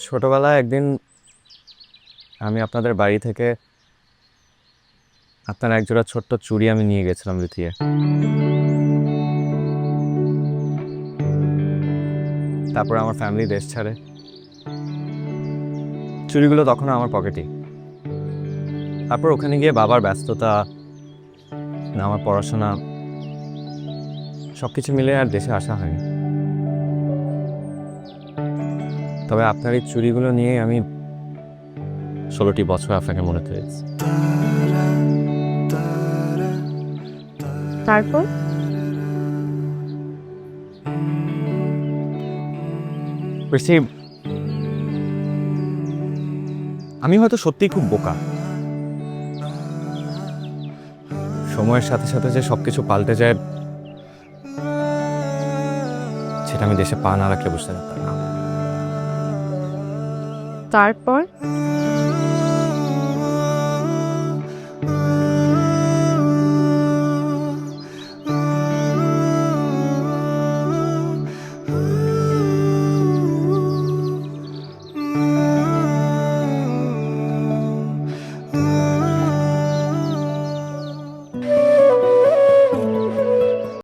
ছোটবেলায় একদিন আমি আপনাদের বাড়ি থেকে আপনার একজোড়া ছোট্ট চুড়ি আমি নিয়ে গেছিলাম লুকিয়ে। তারপর আমার ফ্যামিলি দেশ ছাড়ে। চুড়িগুলো তখনও আমার পকেটেই। তারপর ওখানে গিয়ে বাবার ব্যস্ততা, আমার পড়াশোনা, সবকিছু মিলে আর দেশে আসা হয়নি। তবে আপনার এই চুড়িগুলো নিয়ে আমি 16টি বছর আপনাকে মনে করেছি। তারপর বলছি, আমি হয়তো সত্যিই খুব বোকা। সময়ের সাথে সাথে যে সবকিছু পাল্টে যায় সেটা আমি দেশে পা না রাখলে বুঝতে পারতাম না। তারপর